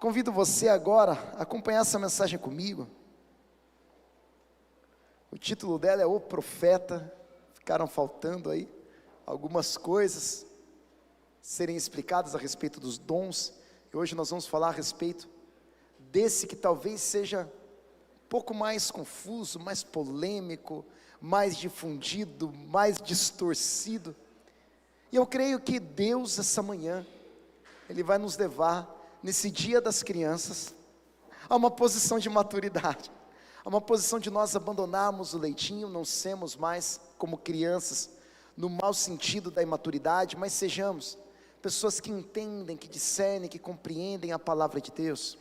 Convido você agora a acompanhar essa mensagem comigo. O título dela é O Profeta. Ficaram faltando aí algumas coisas serem explicadas a respeito dos dons. E hoje nós vamos falar a respeito desse que talvez seja um pouco mais confuso, mais polêmico, mais difundido, mais distorcido. E eu creio que Deus, essa manhã, Ele vai nos levar, nesse dia das crianças, a uma posição de maturidade, a uma posição de nós abandonarmos o leitinho, não sermos mais como crianças, no mau sentido da imaturidade, mas sejamos pessoas que entendem, que discernem, que compreendem a palavra de Deus.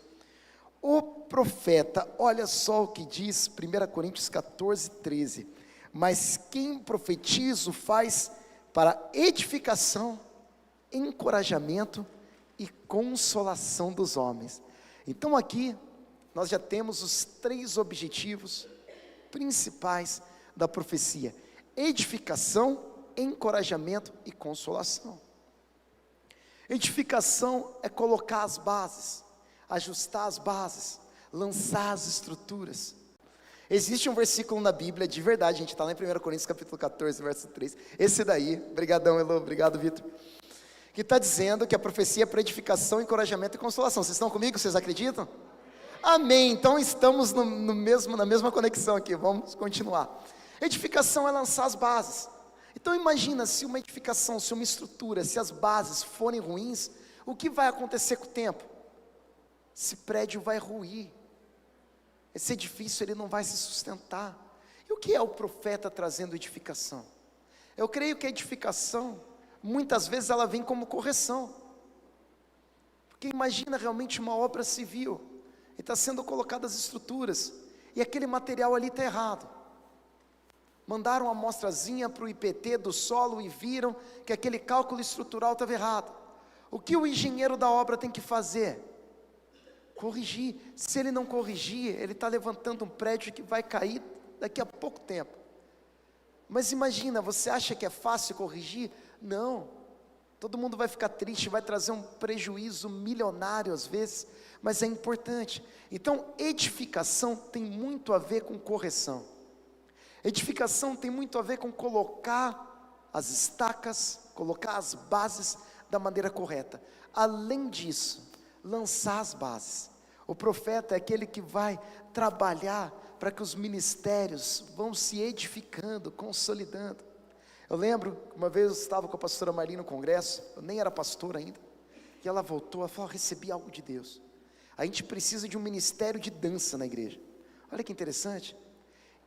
O profeta, olha só o que diz 1 Coríntios 14, 13, mas quem profetiza o faz para edificação, encorajamento e consolação dos homens. Então aqui, nós já temos os 3 objetivos principais da profecia: edificação, encorajamento e consolação. Edificação é colocar as bases, ajustar as bases, lançar as estruturas. Existe um versículo na Bíblia, de verdade, a gente está lá em 1 Coríntios capítulo 14, verso 3, esse daí, obrigadão Elô, obrigado Vitor, que está dizendo que a profecia é para edificação, encorajamento e consolação. Vocês estão comigo? Vocês acreditam? Amém, então estamos na mesma conexão aqui, vamos continuar. Edificação é lançar as bases. Então imagina, se uma edificação, se uma estrutura, se as bases forem ruins, o que vai acontecer com o tempo? Esse prédio vai ruir, esse edifício ele não vai se sustentar. E o que é o profeta trazendo edificação? Eu creio que a edificação, muitas vezes ela vem como correção, porque imagina realmente uma obra civil, e está sendo colocadas as estruturas, e aquele material ali está errado. Mandaram uma amostrazinha para o IPT do solo e viram que aquele cálculo estrutural estava errado. O que o engenheiro da obra tem que fazer? Corrigir. Se ele não corrigir, ele está levantando um prédio que vai cair daqui a pouco tempo. Mas imagina, você acha que é fácil corrigir? Não, todo mundo vai ficar triste, vai trazer um prejuízo milionário às vezes, mas é importante. Então edificação tem muito a ver com correção. Edificação tem muito a ver com colocar as estacas, colocar as bases da maneira correta. Além disso, lançar as bases. O profeta é aquele que vai trabalhar para que os ministérios vão se edificando, consolidando. Eu lembro, uma vez eu estava com a pastora Marli no congresso, eu nem era pastor ainda, e ela voltou, ela falou: recebi algo de Deus, a gente precisa de um ministério de dança na igreja. Olha que interessante.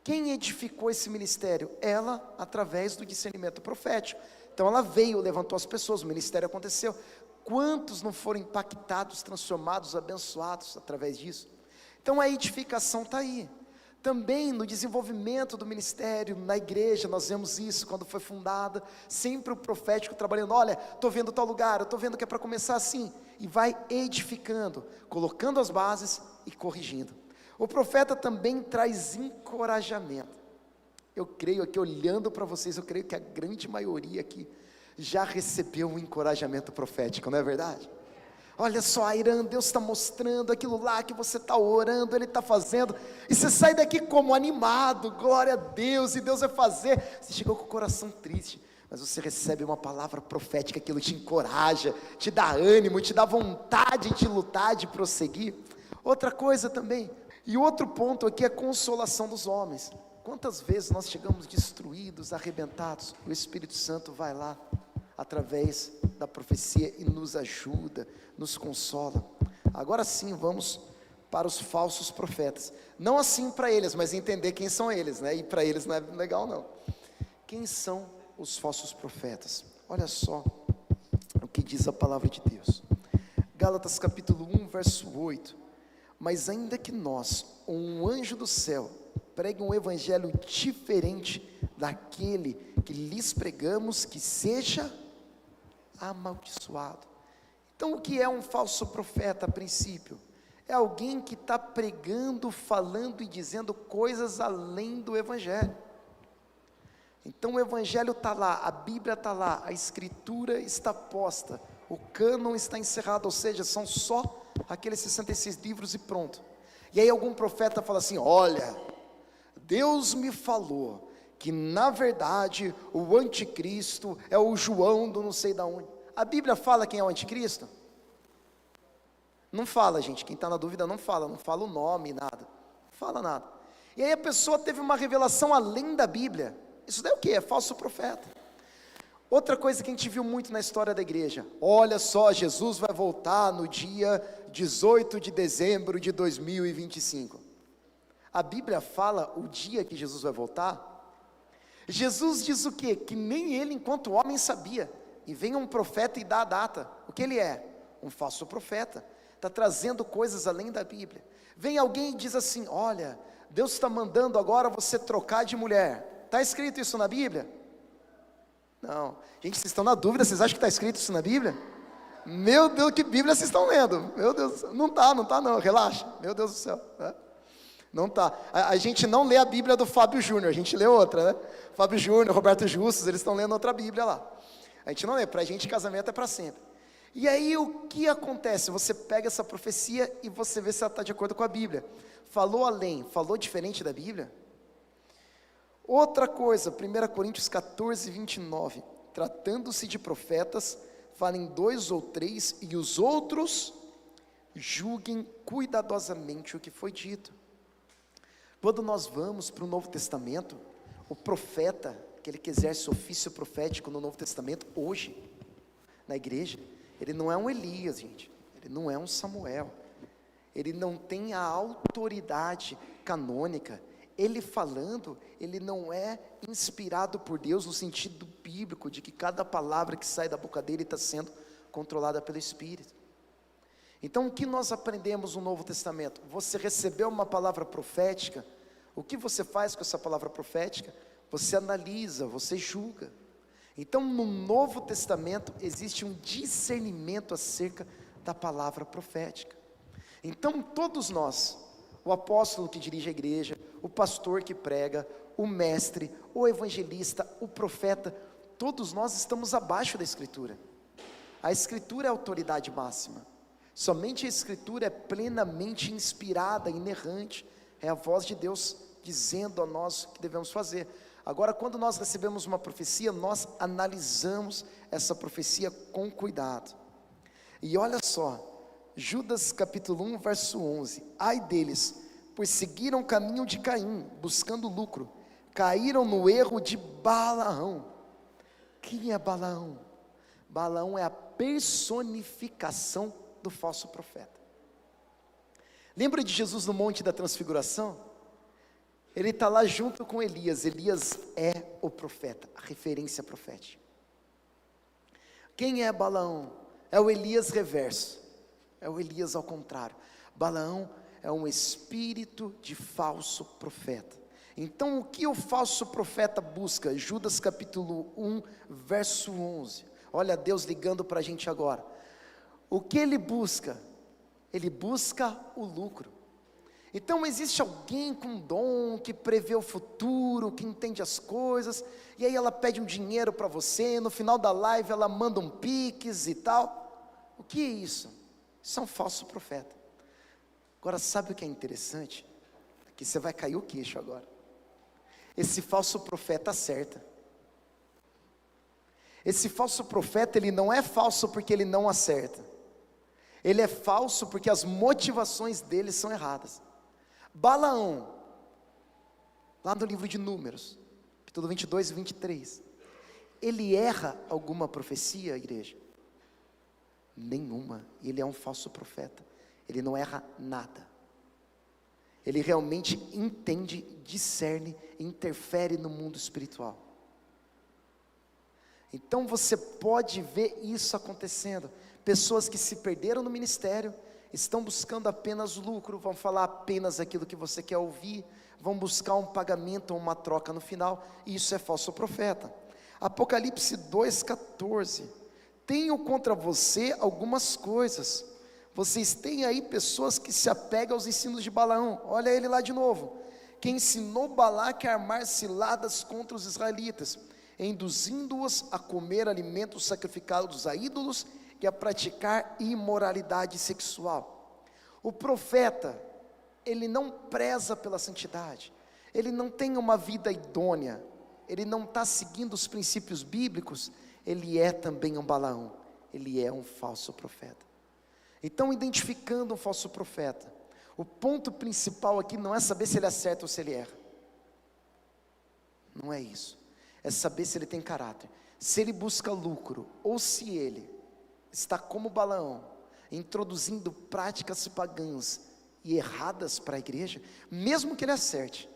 Quem edificou esse ministério? Ela, através do discernimento profético. Então ela veio, levantou as pessoas, o ministério aconteceu. Quantos não foram impactados, transformados, abençoados através disso? Então a edificação está aí. Também no desenvolvimento do ministério, na igreja, nós vemos isso quando foi fundada, sempre o profético trabalhando: olha, estou vendo tal lugar, eu estou vendo que é para começar assim, e vai edificando, colocando as bases e corrigindo. O profeta também traz encorajamento. Eu creio aqui, olhando para vocês, eu creio que a grande maioria aqui já recebeu um encorajamento profético, não é verdade? Olha só, Irã, Deus está mostrando aquilo lá que você está orando, Ele está fazendo, e você sai daqui como animado, glória a Deus, e Deus vai fazer. Você chegou com o coração triste, mas você recebe uma palavra profética, aquilo te encoraja, te dá ânimo, te dá vontade de lutar, de prosseguir. Outra coisa também, e outro ponto aqui é a consolação dos homens. Quantas vezes nós chegamos destruídos, arrebentados, o Espírito Santo vai lá, através da profecia, e nos ajuda, nos consola. Agora sim, vamos para os falsos profetas. Não assim para eles, mas entender quem são eles, né? E para eles não é legal não. Quem são os falsos profetas? Olha só o que diz a palavra de Deus. Gálatas capítulo 1, verso 8. Mas ainda que nós, ou um anjo do céu, pregue um evangelho diferente daquele que lhes pregamos, que seja amaldiçoado. Então o que é um falso profeta a princípio? É alguém que está pregando, falando e dizendo coisas além do evangelho. Então o evangelho está lá, a Bíblia está lá, a escritura está posta, o cânon está encerrado, ou seja, são só aqueles 66 livros e pronto. E aí algum profeta fala assim: olha, Deus me falou que na verdade o anticristo é o João do não sei da onde. A Bíblia fala quem é o anticristo? Não fala, gente, quem está na dúvida não fala o nome, nada, não fala nada. E aí a pessoa teve uma revelação além da Bíblia. Isso daí é o que? É falso profeta. Outra coisa que a gente viu muito na história da igreja: olha só, Jesus vai voltar no dia 18 de dezembro de 2025. A Bíblia fala o dia que Jesus vai voltar? Jesus diz o quê? Que nem ele enquanto homem sabia. E vem um profeta e dá a data. O que ele é? Um falso profeta. Está trazendo coisas além da Bíblia. Vem alguém e diz assim: olha, Deus está mandando agora você trocar de mulher. Está escrito isso na Bíblia? Não. Gente, vocês estão na dúvida? Vocês acham que está escrito isso na Bíblia? Meu Deus, que Bíblia vocês estão lendo? Meu Deus, não está não, relaxa. Meu Deus do céu, né? Não está. A gente não lê a Bíblia do Fábio Júnior, a gente lê outra, né? Fábio Júnior, Roberto Justus, eles estão lendo outra Bíblia lá. A gente não lê, para a gente casamento é para sempre. E aí o que acontece? Você pega essa profecia e você vê se ela está de acordo com a Bíblia. Falou além, falou diferente da Bíblia? Outra coisa, 1 Coríntios 14, 29, tratando-se de profetas, falem 2 ou 3, e os outros julguem cuidadosamente o que foi dito. Quando nós vamos para o Novo Testamento, o profeta, aquele que exerce ofício profético no Novo Testamento, hoje, na igreja, ele não é um Elias, gente, ele não é um Samuel, ele não tem a autoridade canônica. Ele falando, ele não é inspirado por Deus no sentido bíblico, de que cada palavra que sai da boca dele está sendo controlada pelo Espírito. Então o que nós aprendemos no Novo Testamento? Você recebeu uma palavra profética, o que você faz com essa palavra profética? Você analisa, você julga. Então no Novo Testamento existe um discernimento acerca da palavra profética. Então todos nós, o apóstolo que dirige a igreja, o pastor que prega, o mestre, o evangelista, o profeta, todos nós estamos abaixo da Escritura. A Escritura é a autoridade máxima. Somente a Escritura é plenamente inspirada, inerrante. É a voz de Deus dizendo a nós o que devemos fazer. Agora, quando nós recebemos uma profecia, nós analisamos essa profecia com cuidado. E olha só, Judas capítulo 1, verso 11: ai deles, pois seguiram o caminho de Caim, buscando lucro, caíram no erro de Balaão. Quem é Balaão? Balaão é a personificação do falso profeta. Lembra de Jesus no Monte da Transfiguração? Ele está lá junto com Elias. Elias é o profeta, a referência profética. Quem é Balaão? É o Elias reverso, é o Elias ao contrário. Balaão é um espírito de falso profeta. Então o que o falso profeta busca? Judas capítulo 1, verso 11. Olha Deus ligando para a gente agora. O que ele busca? Ele busca o lucro. Então existe alguém com dom, que prevê o futuro, que entende as coisas, e aí ela pede um dinheiro para você, no final da live ela manda um pix e tal. O que é isso? Isso é um falso profeta. Agora sabe o que é interessante? Que você vai cair o queixo agora. Esse falso profeta acerta. Esse falso profeta, ele não é falso porque ele não acerta. Ele é falso porque as motivações dele são erradas. Balaão, lá no livro de Números, capítulo 22 e 23, ele erra alguma profecia, igreja? Nenhuma. Ele é um falso profeta. Ele não erra nada. Ele realmente entende, discerne, interfere no mundo espiritual. Então você pode ver isso acontecendo. Pessoas que se perderam no ministério, estão buscando apenas lucro, vão falar apenas aquilo que você quer ouvir, vão buscar um pagamento ou uma troca no final, e isso é falso profeta. Apocalipse 2,14, tenho contra você algumas coisas. Vocês têm aí pessoas que se apegam aos ensinos de Balaão. Olha ele lá de novo, que ensinou Balaque a armar ciladas contra os israelitas, induzindo-os a comer alimentos sacrificados a ídolos e a praticar imoralidade sexual. O profeta, ele não preza pela santidade, ele não tem uma vida idônea, ele não está seguindo os princípios bíblicos, ele é também um Balaão, ele é um falso profeta. Então, identificando um falso profeta, o ponto principal aqui não é saber se ele acerta ou se ele erra, não é isso, é saber se ele tem caráter, se ele busca lucro, ou se ele está como Balaão, introduzindo práticas pagãs e erradas para a igreja, mesmo que ele acerte,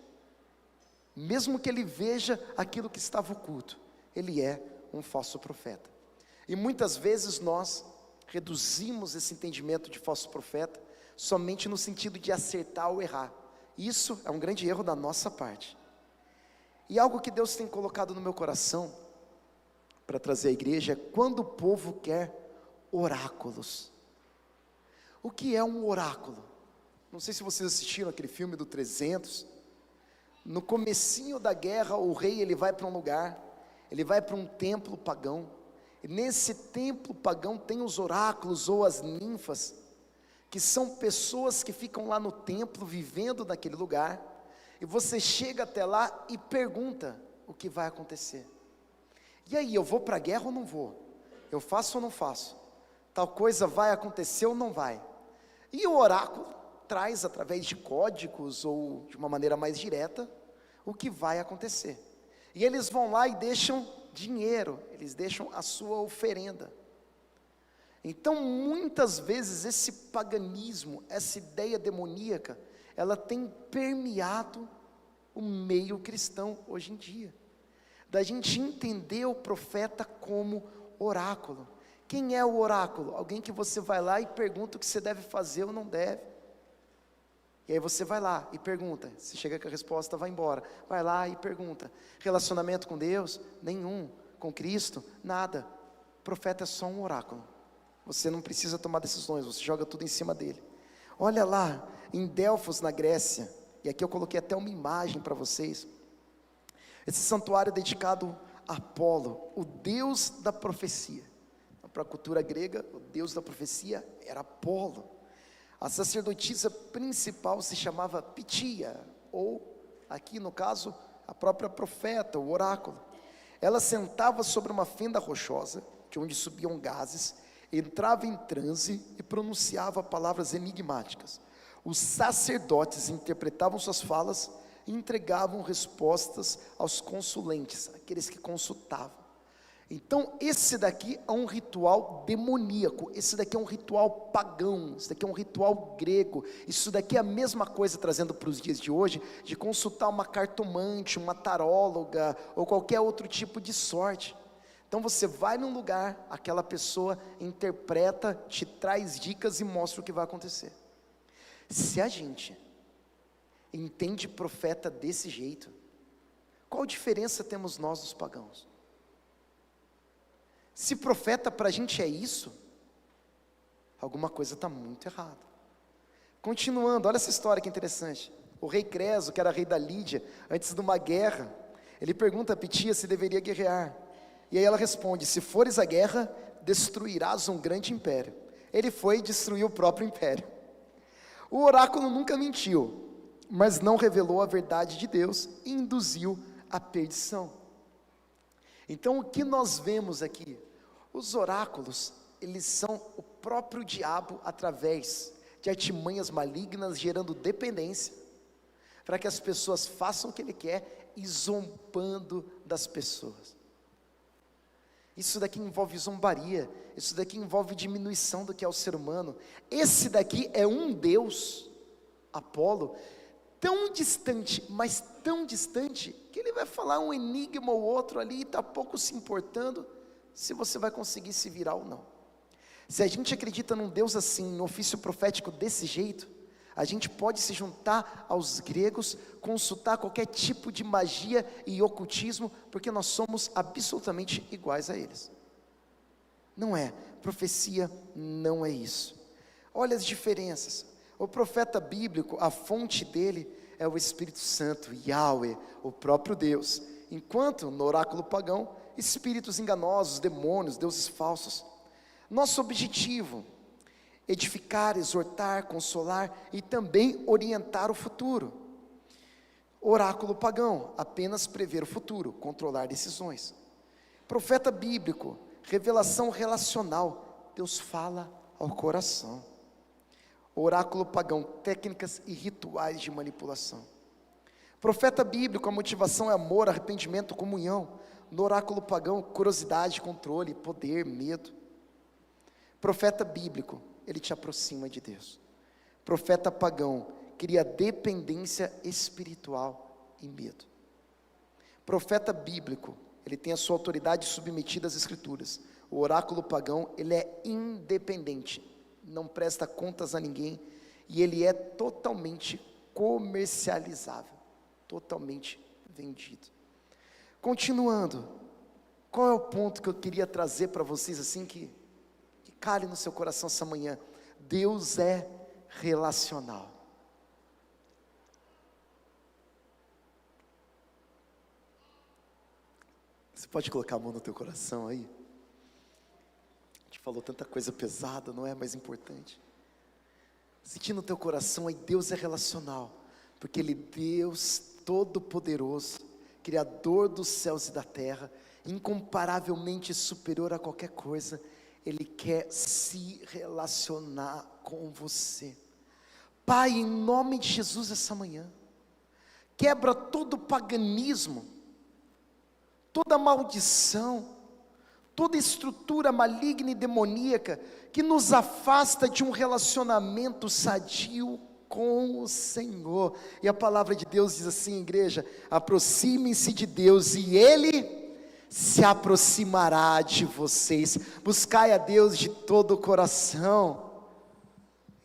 mesmo que ele veja aquilo que estava oculto, ele é um falso profeta. E muitas vezes nós reduzimos esse entendimento de falso profeta somente no sentido de acertar ou errar. Isso é um grande erro da nossa parte. E algo que Deus tem colocado no meu coração para trazer à igreja é quando o povo quer oráculos. O que é um oráculo? Não sei se vocês assistiram aquele filme do 300. No comecinho da guerra, o rei ele vai para um lugar, ele vai para um templo pagão, e nesse templo pagão tem os oráculos ou as ninfas, que são pessoas que ficam lá no templo, vivendo naquele lugar, e você chega até lá e pergunta o que vai acontecer. E aí, eu vou para a guerra ou não vou? Eu faço ou não faço? Tal coisa vai acontecer ou não vai? E o oráculo traz, através de códigos ou de uma maneira mais direta, o que vai acontecer. E eles vão lá e deixam dinheiro, eles deixam a sua oferenda. Então, muitas vezes, esse paganismo, essa ideia demoníaca, ela tem permeado o meio cristão hoje em dia, da gente entender o profeta como oráculo. Quem é o oráculo? Alguém que você vai lá e pergunta o que você deve fazer ou não deve. E aí você vai lá e pergunta, se chega com a resposta, vai embora. Vai lá e pergunta. Relacionamento com Deus? Nenhum. Com Cristo? Nada. O profeta é só um oráculo. Você não precisa tomar decisões, você joga tudo em cima dele. Olha lá, em Delfos, na Grécia, e aqui eu coloquei até uma imagem para vocês. Esse santuário é dedicado a Apolo, o deus da profecia. Para a cultura grega, o deus da profecia era Apolo. A sacerdotisa principal se chamava Pitia, ou aqui no caso, a própria profeta, o oráculo. Ela sentava sobre uma fenda rochosa, de onde subiam gases, entrava em transe e pronunciava palavras enigmáticas. Os sacerdotes interpretavam suas falas e entregavam respostas aos consulentes, aqueles que consultavam. Então esse daqui é um ritual demoníaco, esse daqui é um ritual pagão, esse daqui é um ritual grego. Isso daqui é a mesma coisa, trazendo para os dias de hoje, de consultar uma cartomante, uma taróloga, ou qualquer outro tipo de sorte. Então você vai num lugar, aquela pessoa interpreta, te traz dicas e mostra o que vai acontecer. Se a gente entende profeta desse jeito, qual diferença temos nós dos pagãos? Se profeta para a gente é isso, alguma coisa está muito errada. Continuando, olha essa história que interessante. O rei Creso, que era rei da Lídia, antes de uma guerra, ele pergunta a Pitia se deveria guerrear. E aí ela responde: se fores à guerra, destruirás um grande império. Ele foi e destruiu o próprio império. O oráculo nunca mentiu, mas não revelou a verdade de Deus e induziu a perdição. Então o que nós vemos aqui? Os oráculos, eles são o próprio diabo através de artimanhas malignas, gerando dependência, para que as pessoas façam o que ele quer e zombando das pessoas. Isso daqui envolve zombaria, isso daqui envolve diminuição do que é o ser humano. Esse daqui é um Deus, Apolo, tão distante, mas tão distante, que ele vai falar um enigma ou outro ali e está pouco se importando se você vai conseguir se virar ou não. Se a gente acredita num Deus assim, no ofício profético desse jeito, a gente pode se juntar aos gregos, consultar qualquer tipo de magia e ocultismo, porque nós somos absolutamente iguais a eles. Não é, profecia não é isso. Olha as diferenças. O profeta bíblico, a fonte dele é o Espírito Santo, Yahweh, o próprio Deus. Enquanto no oráculo pagão, espíritos enganosos, demônios, deuses falsos. Nosso objetivo, edificar, exortar, consolar e também orientar o futuro. Oráculo pagão, apenas prever o futuro, controlar decisões. Profeta bíblico, revelação relacional, Deus fala ao coração. Oráculo pagão, técnicas e rituais de manipulação. Profeta bíblico, a motivação é amor, arrependimento, comunhão. No oráculo pagão, curiosidade, controle, poder, medo. Profeta bíblico, ele te aproxima de Deus. Profeta pagão, cria dependência espiritual e medo. Profeta bíblico, ele tem a sua autoridade submetida às escrituras. O oráculo pagão, ele é independente, não presta contas a ninguém, e ele é totalmente comercializável, totalmente vendido. Continuando, qual é o ponto que eu queria trazer para vocês, assim, que cale no seu coração essa manhã? Deus é relacional. Você pode colocar a mão no teu coração aí? A gente falou tanta coisa pesada, não é mais importante. Sentir no teu coração aí, Deus é relacional, porque Ele é Deus todo-poderoso, Criador dos céus e da terra, incomparavelmente superior a qualquer coisa. Ele quer se relacionar com você. Pai, em nome de Jesus, essa manhã, quebra todo paganismo, toda maldição, toda estrutura maligna e demoníaca, que nos afasta de um relacionamento sadio com o Senhor. E a palavra de Deus diz assim, igreja: aproximem-se de Deus e Ele se aproximará de vocês. Buscai a Deus de todo o coração,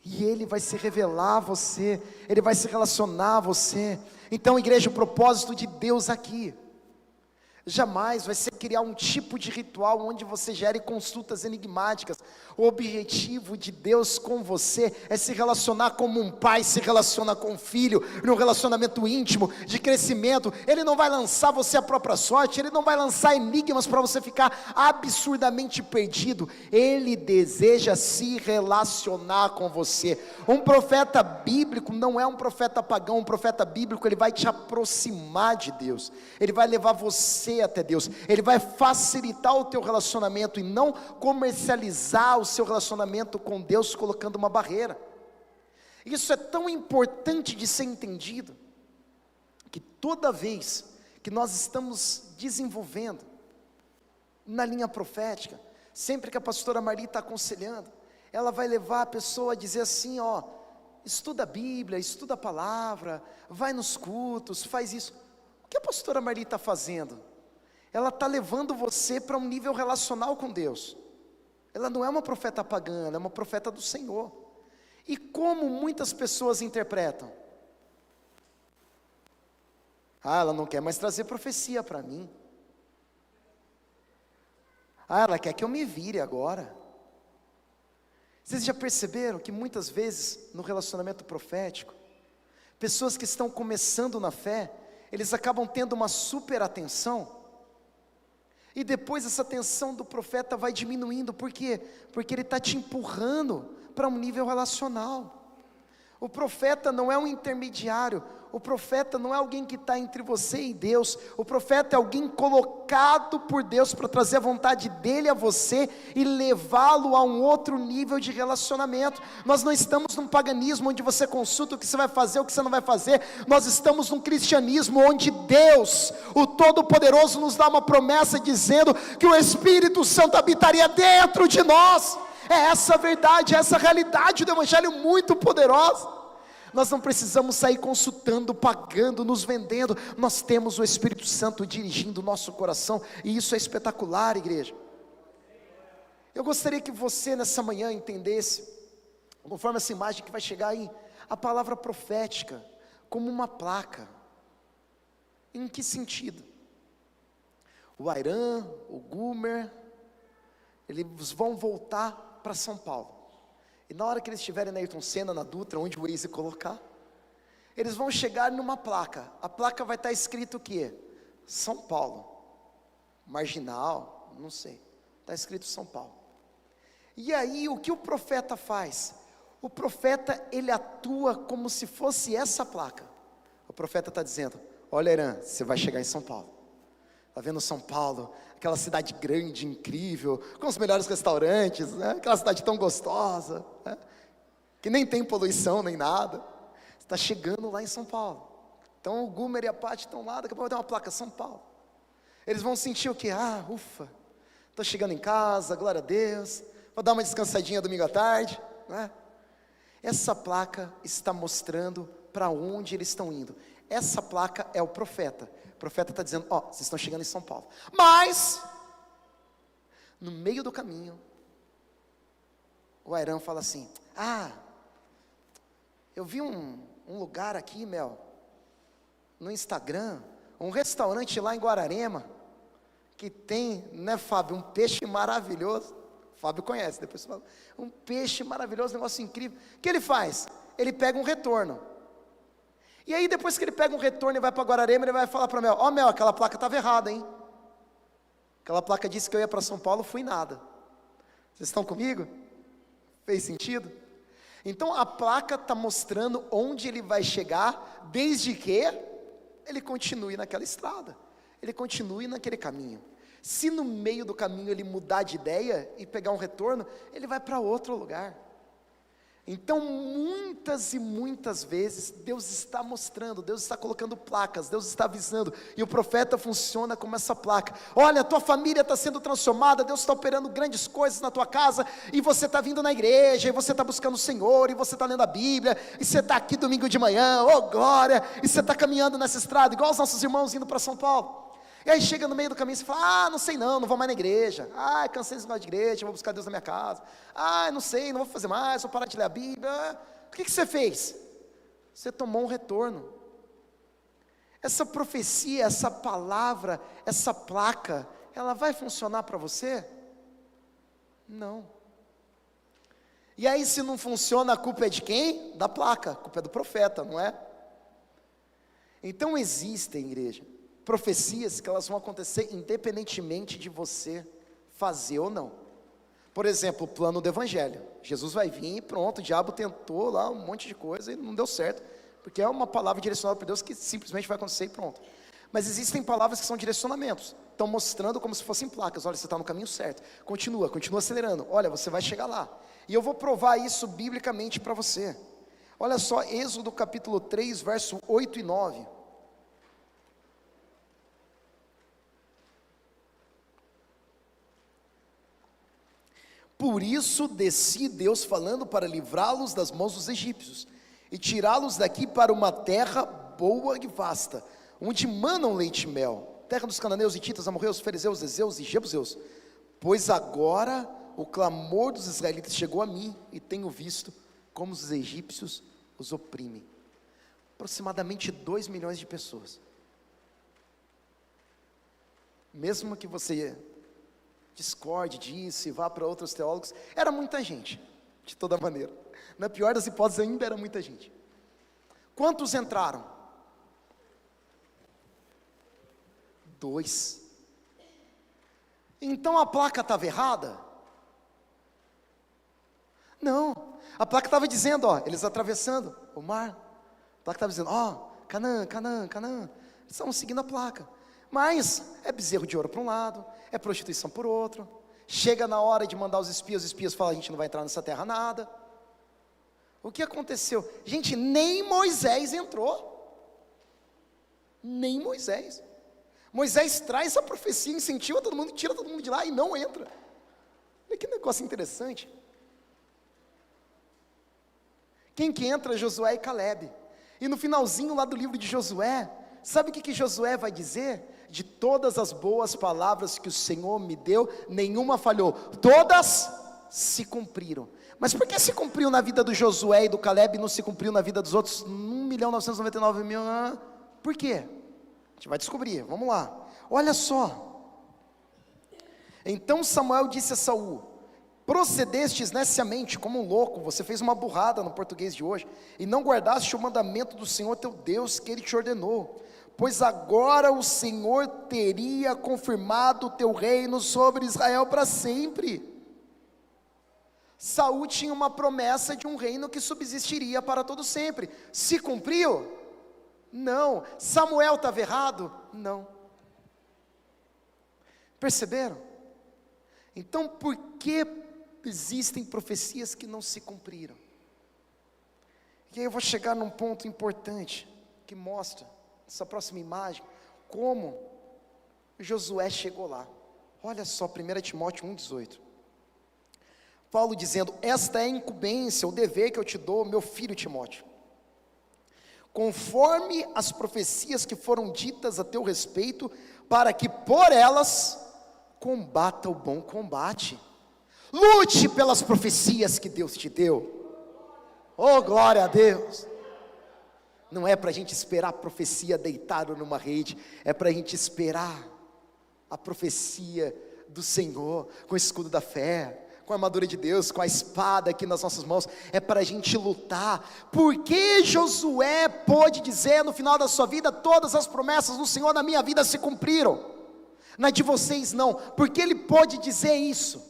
e Ele vai se revelar a você, Ele vai se relacionar a você. Então, igreja, o propósito de Deus aqui jamais vai ser criar um tipo de ritual onde você gere consultas enigmáticas. O objetivo de Deus com você é se relacionar como um pai se relaciona com um filho, num relacionamento íntimo, de crescimento. Ele não vai lançar você à própria sorte, Ele não vai lançar enigmas para você ficar absurdamente perdido. Ele deseja se relacionar com você. Um profeta bíblico não é um profeta pagão. Um profeta bíblico, ele vai te aproximar de Deus, ele vai levar você até Deus, ele vai facilitar o teu relacionamento e não comercializar o seu relacionamento com Deus colocando uma barreira. Isso é tão importante de ser entendido, que toda vez que nós estamos desenvolvendo na linha profética, sempre que a pastora Marli está aconselhando, ela vai levar a pessoa a dizer assim, ó, estuda a Bíblia, estuda a palavra, vai nos cultos, faz isso. O que a pastora Marli está fazendo? Ela está levando você para um nível relacional com Deus. Ela não é uma profeta pagã, ela é uma profeta do Senhor. E como muitas pessoas interpretam? Ah, ela não quer mais trazer profecia para mim. Ah, ela quer que eu me vire agora. Vocês já perceberam que muitas vezes no relacionamento profético, pessoas que estão começando na fé, eles acabam tendo uma super atenção, e depois essa atenção do profeta vai diminuindo. Por quê? Porque ele está te empurrando para um nível relacional. O profeta não é um intermediário, o profeta não é alguém que está entre você e Deus. O profeta é alguém colocado por Deus para trazer a vontade dele a você e levá-lo a um outro nível de relacionamento. Nós não estamos num paganismo onde você consulta o que você vai fazer, o que você não vai fazer. Nós estamos num cristianismo onde Deus, o Todo-Poderoso, nos dá uma promessa dizendo que o Espírito Santo habitaria dentro de nós. É essa a verdade, é essa a realidade do Evangelho muito poderosa. Nós não precisamos sair consultando, pagando, nos vendendo. Nós temos o Espírito Santo dirigindo o nosso coração, e isso é espetacular, igreja. Eu gostaria que você nessa manhã entendesse, conforme essa imagem que vai chegar aí, a palavra profética como uma placa. Em que sentido? O Airan, o Gumer, eles vão voltar para São Paulo, e na hora que eles estiverem na Ayrton Senna, na Dutra, onde o Waze colocar, eles vão chegar numa placa. A placa vai estar escrito o quê? São Paulo, Marginal, não sei, está escrito São Paulo. E aí o que o profeta faz? O profeta, ele atua como se fosse essa placa. O profeta está dizendo: olha, Irã, você vai chegar em São Paulo. Está vendo São Paulo? Aquela cidade grande, incrível, com os melhores restaurantes, né? Aquela cidade tão gostosa, né? Que nem tem poluição nem nada. Você está chegando lá em São Paulo. Então o Gumer e a Paty estão lá, daqui a pouco vai ter uma placa São Paulo. Eles vão sentir o quê? Ah, ufa, estou chegando em casa, glória a Deus, vou dar uma descansadinha domingo à tarde, né? Essa placa está mostrando para onde eles estão indo. Essa placa é o profeta. O profeta está dizendo: ó, vocês estão chegando em São Paulo. Mas, no meio do caminho, o Airão fala assim: ah, eu vi um lugar aqui, Mel, no Instagram, um restaurante lá em Guararema, que tem, né, Fábio, um peixe maravilhoso. O Fábio conhece, depois você fala. Um peixe maravilhoso, um negócio incrível. O que ele faz? Ele pega um retorno. E aí depois que ele pega um retorno e vai para Guararema, ele vai falar para Mel: ó, Mel, aquela placa estava errada, hein? Aquela placa disse que eu ia para São Paulo, fui nada. Vocês estão comigo? Fez sentido? Então a placa está mostrando onde ele vai chegar, desde que ele continue naquela estrada, ele continue naquele caminho. Se no meio do caminho ele mudar de ideia e pegar um retorno, ele vai para outro lugar. Então muitas e muitas vezes Deus está mostrando, Deus está colocando placas, Deus está avisando, e o profeta funciona como essa placa. Olha, a tua família está sendo transformada, Deus está operando grandes coisas na tua casa, e você está vindo na igreja, e você está buscando o Senhor, e você está lendo a Bíblia, e você está aqui domingo de manhã, oh glória, e você está caminhando nessa estrada, igual os nossos irmãos indo para São Paulo. E aí chega no meio do caminho e você fala: ah, não sei não vou mais na igreja, ah, cansei desse negócio de igreja, vou buscar Deus na minha casa, ah, não sei, não vou fazer mais, vou parar de ler a Bíblia. O que você fez? Você tomou um retorno. Essa profecia, essa palavra, essa placa, ela vai funcionar para você? Não. E aí se não funciona, a culpa é de quem? Da placa, a culpa é do profeta, não é? Então existem, igreja, profecias que elas vão acontecer independentemente de você fazer ou não. Por exemplo, o plano do evangelho. Jesus vai vir e pronto, o diabo tentou lá um monte de coisa e não deu certo, porque é uma palavra direcionada por Deus que simplesmente vai acontecer e pronto. Mas existem palavras que são direcionamentos, estão mostrando como se fossem placas: olha, você está no caminho certo, continua acelerando, olha, você vai chegar lá. E eu vou provar isso biblicamente para você. Olha só, Êxodo capítulo 3, verso 8 e 9. Por isso desci, Deus falando, para livrá-los das mãos dos egípcios e tirá-los daqui para uma terra boa e vasta, onde manam leite e mel, terra dos cananeus, hititas, amorreus, fariseus, ezeus e jebuseus. Pois agora o clamor dos israelitas chegou a mim, e tenho visto como os egípcios os oprimem. Aproximadamente 2 milhões de pessoas. Mesmo que você discorde disso e vá para outros teólogos, era muita gente, de toda maneira. Na pior das hipóteses, ainda era muita gente. Quantos entraram? 2. Então a placa estava errada? Não, a placa estava dizendo, ó, eles atravessando o mar. A placa estava dizendo, ó, Canaã, Canaã, Canaã. Eles estavam seguindo a placa. Mas é bezerro de ouro para um lado, é prostituição por outro. Chega na hora de mandar os espias falam: a gente não vai entrar nessa terra nada. O que aconteceu? Gente, nem Moisés entrou. Nem Moisés. Moisés traz a profecia, incentiva todo mundo, tira todo mundo de lá e não entra. Olha que negócio interessante. Quem que entra? Josué e Calebe. E no finalzinho lá do livro de Josué, sabe o que Josué vai dizer? De todas as boas palavras que o Senhor me deu, nenhuma falhou, todas se cumpriram. Mas por que se cumpriu na vida do Josué e do Calebe e não se cumpriu na vida dos outros 1.999.000? Por quê? A gente vai descobrir, vamos lá. Olha só. Então Samuel disse a Saul: procedestes neciamente como um louco, você fez uma burrada no português de hoje, e não guardaste o mandamento do Senhor teu Deus que Ele te ordenou, pois agora o Senhor teria confirmado o teu reino sobre Israel para sempre. Saul tinha uma promessa de um reino que subsistiria para todo sempre. Se cumpriu? Não. Samuel estava errado? Não. Perceberam? Então, por que existem profecias que não se cumpriram? E aí eu vou chegar num ponto importante, que mostra, essa próxima imagem, como Josué chegou lá. Olha só, 1 Timóteo 1,18. Paulo dizendo: esta é a incumbência, o dever que eu te dou, meu filho Timóteo, conforme as profecias que foram ditas a teu respeito, para que por elas combata o bom combate. Lute pelas profecias que Deus te deu. Oh, glória a Deus. Não é para a gente esperar a profecia deitado numa rede, é para a gente esperar a profecia do Senhor, com o escudo da fé, com a armadura de Deus, com a espada aqui nas nossas mãos. É para a gente lutar. Porque Josué pôde dizer no final da sua vida: todas as promessas do Senhor na minha vida se cumpriram, na de vocês não? Porque ele pôde dizer isso?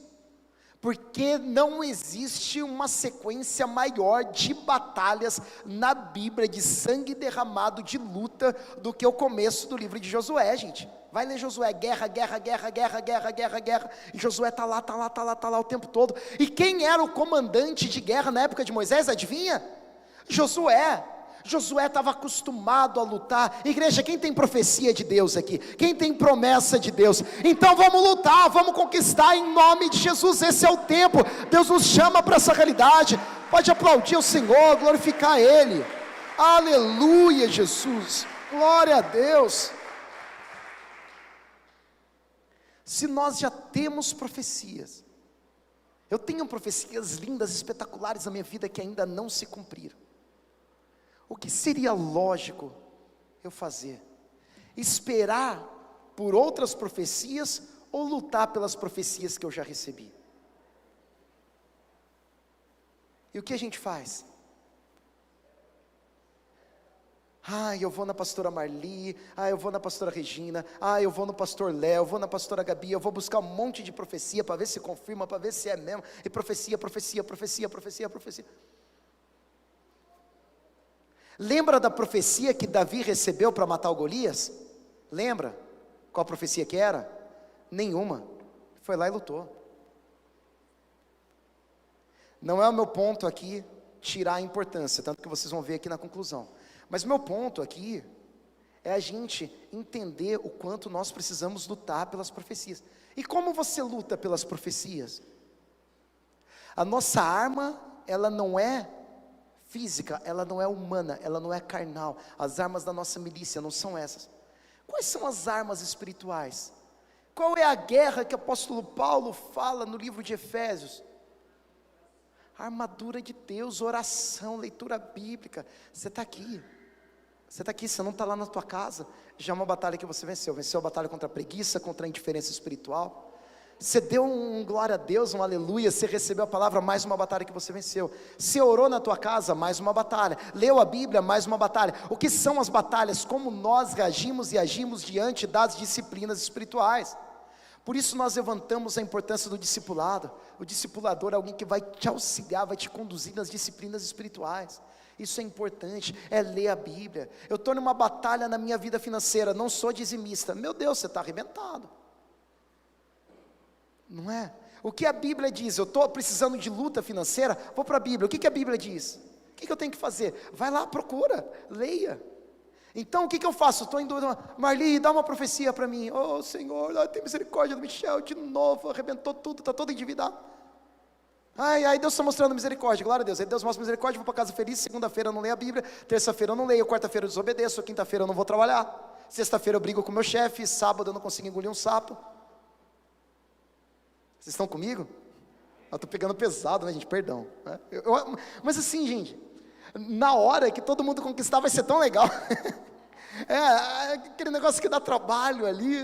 Porque não existe uma sequência maior de batalhas na Bíblia, de sangue derramado, de luta, do que o começo do livro de Josué, gente. Vai ler Josué: guerra, guerra, guerra, guerra, guerra, guerra, guerra. E Josué está lá o tempo todo. E quem era o comandante de guerra na época de Moisés? Adivinha? Josué. Josué estava acostumado a lutar. Igreja, quem tem profecia de Deus aqui? Quem tem promessa de Deus? Então vamos lutar, vamos conquistar em nome de Jesus. Esse é o tempo. Deus nos chama para essa realidade. Pode aplaudir o Senhor, glorificar Ele. Aleluia, Jesus. Glória a Deus. Se nós já temos profecias, eu tenho profecias lindas, espetaculares na minha vida que ainda não se cumpriram. O que seria lógico eu fazer? Esperar por outras profecias ou lutar pelas profecias que eu já recebi? E o que a gente faz? Eu vou na pastora Marli, eu vou na pastora Regina, eu vou no pastor Léo, eu vou na pastora Gabi, eu vou buscar um monte de profecia para ver se confirma, para ver se é mesmo, e profecia. Lembra da profecia que Davi recebeu para matar o Golias? Lembra? Qual profecia que era? Nenhuma. Foi lá e lutou. Não é o meu ponto aqui tirar a importância, tanto que vocês vão ver aqui na conclusão. Mas o meu ponto aqui é a gente entender o quanto nós precisamos lutar pelas profecias. E como você luta pelas profecias? A nossa arma, ela não é física, ela não é humana, ela não é carnal. As armas da nossa milícia não são essas. Quais são as armas espirituais? Qual é a guerra que o apóstolo Paulo fala no livro de Efésios? A armadura de Deus, oração, leitura bíblica. Você está aqui, você não está lá na tua casa. Já é uma batalha que você venceu a batalha contra a preguiça, contra a indiferença espiritual. Você deu um glória a Deus, um aleluia, você recebeu a palavra, mais uma batalha que você venceu. Você orou na tua casa, mais uma batalha. Leu a Bíblia, mais uma batalha. O que são as batalhas? Como nós reagimos e agimos diante das disciplinas espirituais. Por isso nós levantamos a importância do discipulado. O discipulador é alguém que vai te auxiliar, vai te conduzir nas disciplinas espirituais. Isso é importante, é ler a Bíblia. Eu estou numa batalha na minha vida financeira, não sou dizimista. Meu Deus, você está arrebentado. Não é? O que a Bíblia diz? Eu estou precisando de luta financeira? Vou para a Bíblia. O que a Bíblia diz? O que eu tenho que fazer? Vai lá, procura, leia. Então o que eu faço? Estou em dúvida. Marli, dá uma profecia para mim. Oh Senhor, tem misericórdia do Michel, de novo, arrebentou tudo, está todo endividado. Aí Deus está mostrando misericórdia, glória a Deus. Aí Deus mostra misericórdia, vou para casa feliz. Segunda-feira eu não leio a Bíblia, terça-feira eu não leio, quarta-feira eu desobedeço, quinta-feira eu não vou trabalhar, sexta-feira eu brigo com o meu chefe, sábado eu não consigo engolir um sapo. Vocês estão comigo? Eu estou pegando pesado, né, gente? Perdão. Mas assim, gente, na hora que todo mundo conquistar vai ser tão legal. Aquele negócio que dá trabalho ali.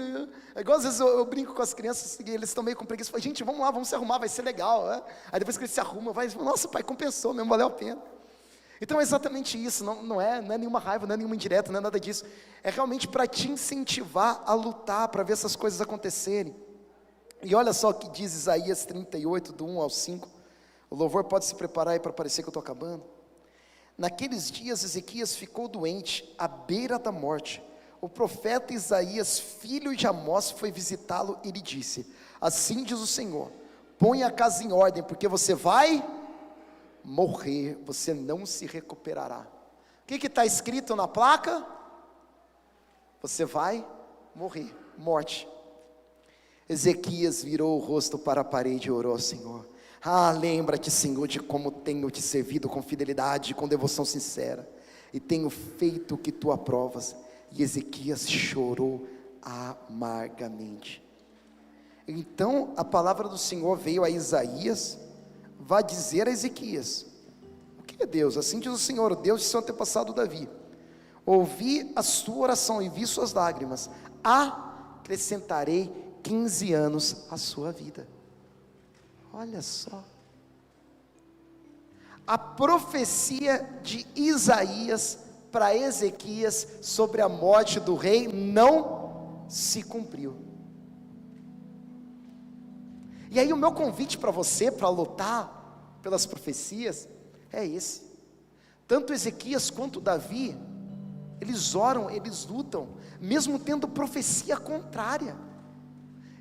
É igual às vezes eu brinco com as crianças, e eles estão meio com preguiça. Falo, gente, vamos lá, vamos se arrumar, vai ser legal. Aí depois que eles se arrumam, nossa, pai, compensou mesmo, valeu a pena. Então é exatamente isso, não é nenhuma raiva, não é nenhuma indireta, não é nada disso. É realmente para te incentivar a lutar, para ver essas coisas acontecerem. E olha só o que diz Isaías 38, do 1 ao 5. O louvor pode se preparar aí para parecer que eu estou acabando. Naqueles dias Ezequias ficou doente, à beira da morte. O profeta Isaías, filho de Amós, foi visitá-lo e lhe disse: assim diz o Senhor, põe a casa em ordem, porque você vai morrer, você não se recuperará. O que está escrito na placa? Você vai morrer, morte. Ezequias virou o rosto para a parede e orou ao Senhor: lembra-te, Senhor, de como tenho te servido com fidelidade, com devoção sincera, e tenho feito o que tu aprovas. E Ezequias chorou amargamente. Então a palavra do Senhor veio a Isaías: vá dizer a Ezequias: o que é Deus? Assim diz o Senhor, o Deus de seu antepassado Davi: ouvi a sua oração e vi suas lágrimas, acrescentarei 15 anos à sua vida. Olha só, a profecia de Isaías para Ezequias sobre a morte do rei não se cumpriu. E aí o meu convite para você, para lutar pelas profecias, é esse. Tanto Ezequias quanto Davi, eles oram, eles lutam, mesmo tendo profecia contrária.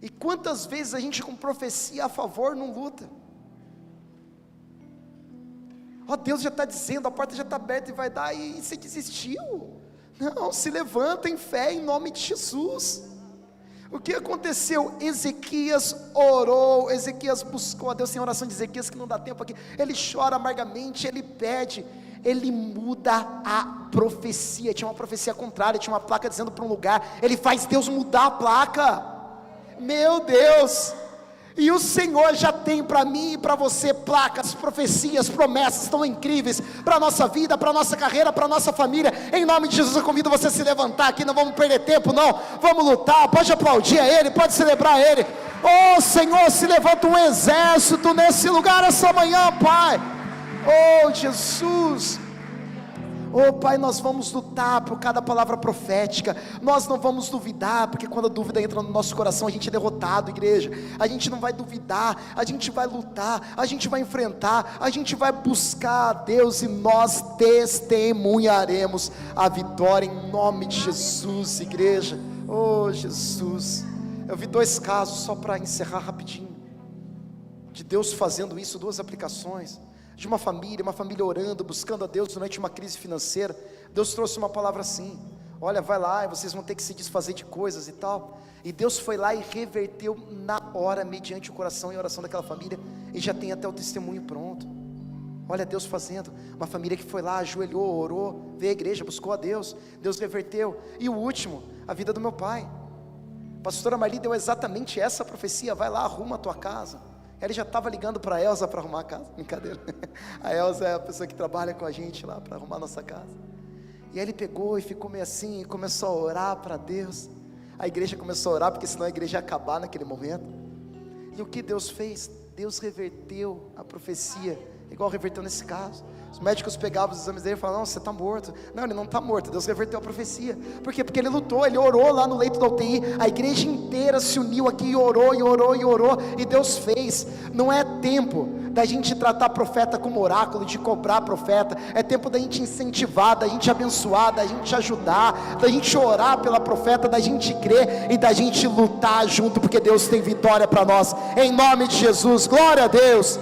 E quantas vezes a gente com profecia a favor não luta? Deus já está dizendo, a porta já está aberta e vai dar, e você desistiu? Não, se levanta em fé em nome de Jesus. O que aconteceu? Ezequias orou, Ezequias buscou a Deus. Tem oração de Ezequias que não dá tempo aqui. Ele chora amargamente, ele pede, ele muda a profecia. Tinha uma profecia contrária, tinha uma placa dizendo para um lugar, ele faz Deus mudar a placa. Meu Deus! E o Senhor já tem para mim e para você placas, profecias, promessas tão incríveis para a nossa vida, para a nossa carreira, para a nossa família. Em nome de Jesus eu convido você a se levantar aqui, não vamos perder tempo não, vamos lutar, pode aplaudir a Ele, pode celebrar a Ele. Senhor, se levanta um exército nesse lugar essa manhã, Pai. Jesus, Pai, nós vamos lutar por cada palavra profética, nós não vamos duvidar, porque quando a dúvida entra no nosso coração, a gente é derrotado, igreja. A gente não vai duvidar, a gente vai lutar, a gente vai enfrentar, a gente vai buscar a Deus, e nós testemunharemos a vitória em nome de Jesus, igreja. Jesus, eu vi 2 casos, só para encerrar rapidinho, de Deus fazendo isso, 2 aplicações, de uma família orando, buscando a Deus durante uma crise financeira. Deus trouxe uma palavra assim: olha, vai lá, e vocês vão ter que se desfazer de coisas e tal. E Deus foi lá e reverteu na hora, mediante o coração e a oração daquela família, e já tem até o testemunho pronto. Olha Deus fazendo, uma família que foi lá, ajoelhou, orou, veio à igreja, buscou a Deus, Deus reverteu. E o último, a vida do meu pai. A pastora Marli deu exatamente essa profecia: vai lá, arruma a tua casa. Ele já estava ligando para a Elza para arrumar a casa, brincadeira. A Elza é a pessoa que trabalha com a gente lá para arrumar a nossa casa. E aí ele pegou e ficou meio assim, e começou a orar para Deus. A igreja começou a orar, porque senão a igreja ia acabar naquele momento. E o que Deus fez? Deus reverteu a profecia, igual reverteu nesse caso. Os médicos pegavam os exames dele e falavam: não, você está morto. Não, ele não está morto. Deus reverteu a profecia. Por quê? Porque ele lutou, ele orou lá no leito da UTI. A igreja inteira se uniu aqui e orou, e orou, e orou, e Deus fez. Não é tempo da gente tratar profeta como oráculo, de cobrar profeta. É tempo da gente incentivar, da gente abençoar, da gente ajudar, da gente orar pela profeta, da gente crer e da gente lutar junto, porque Deus tem vitória para nós, em nome de Jesus. Glória a Deus.